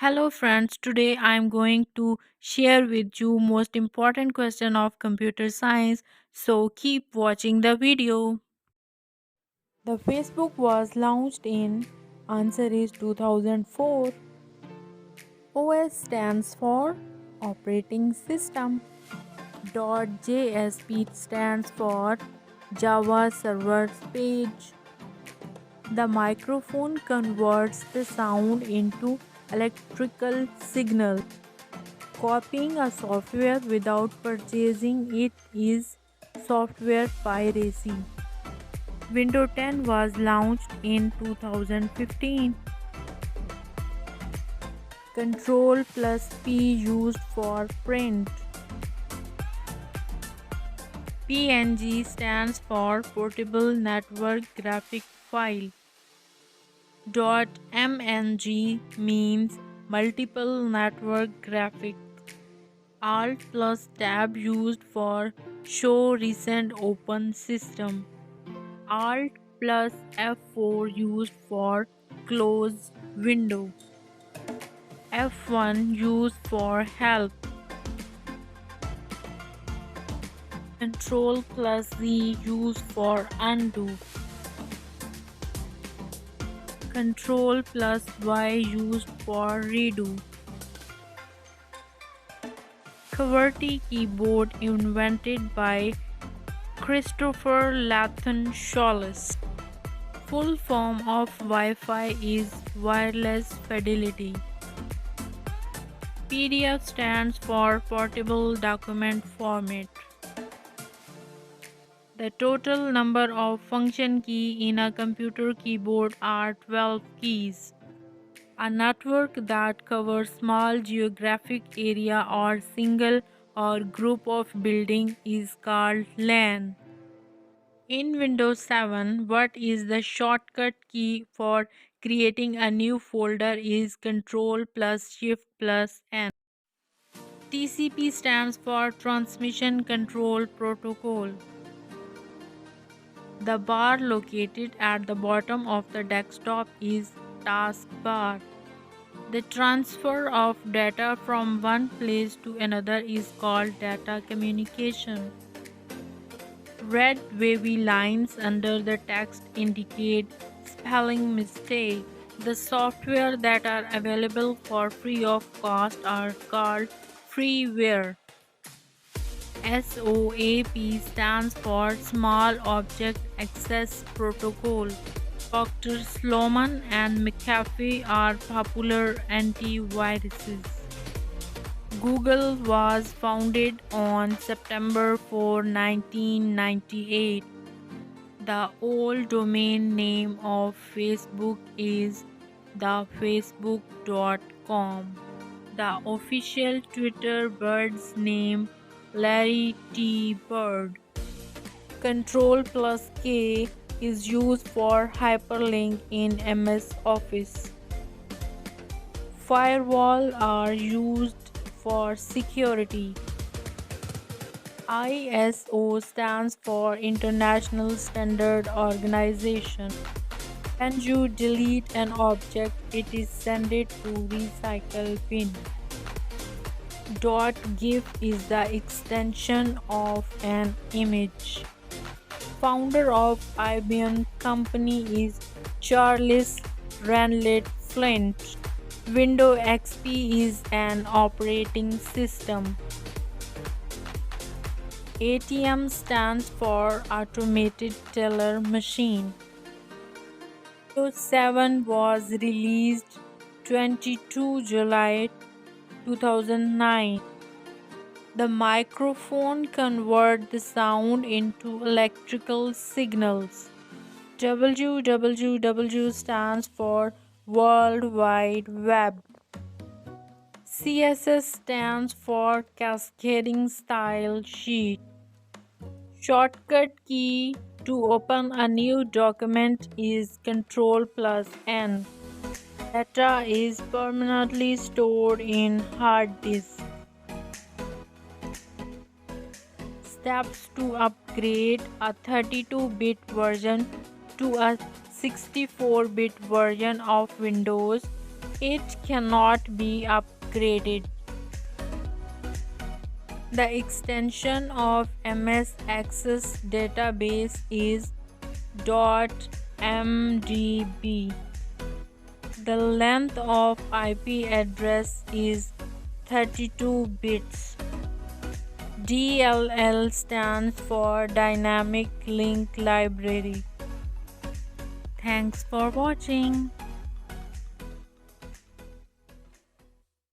Hello friends, today I am going to share with you most important question of computer science, so keep watching the video. The Facebook was launched in answer is 2004. OS stands for operating system. .jsp stands for Java server page. The microphone converts the sound into electrical signal. Copying a software without purchasing it is software piracy. Windows 10 was launched in 2015. Control plus P used for print. PNG stands for Portable Network Graphic File. .mng means Multiple Network Graphic. Alt plus tab used for show recent open system. Alt plus F4 used for close window. F1 used for help. Control plus Z used for undo. Control plus Y used for redo. QWERTY keyboard invented by Christopher Lathan Scholz. Full form of Wi-Fi is wireless fidelity. PDF stands for portable document format. The total number of function keys in a computer keyboard are 12 keys. A network that covers small geographic area or single or group of building is called LAN. In Windows 7, what is the shortcut key for creating a new folder is Ctrl plus Shift plus N. TCP stands for Transmission Control Protocol. The bar located at the bottom of the desktop is taskbar. The transfer of data from one place to another is called data communication. Red wavy lines under the text indicate spelling mistake. The software that are available for free of cost are called freeware. SOAP stands for Small Object Access Protocol. Dr. Sloman and McAfee are popular antiviruses. Google was founded on September 4, 1998. The old domain name of Facebook is thefacebook.com. The official Twitter bird's name Larry T. Bird. Control plus K is used for hyperlink in MS Office. Firewall are used for security. ISO stands for International Standard Organization. When you delete an object, it is sent to recycle bin. .gif is the extension of an image. Founder of IBM company is Charles Ranlett Flint. Windows XP is an operating system. ATM stands for Automated Teller Machine. Windows 7 was released 22 July 2009. The microphone converts the sound into electrical signals. WWW stands for World Wide Web. CSS stands for Cascading Style Sheet. Shortcut key to open a new document is Ctrl plus N. Data is permanently stored in hard disk. Steps to upgrade a 32-bit version to a 64-bit version of Windows. It cannot be upgraded. The extension of MS Access database is .mdb. The length of IP address is 32 bits. DLL stands for Dynamic Link Library. Thanks for watching.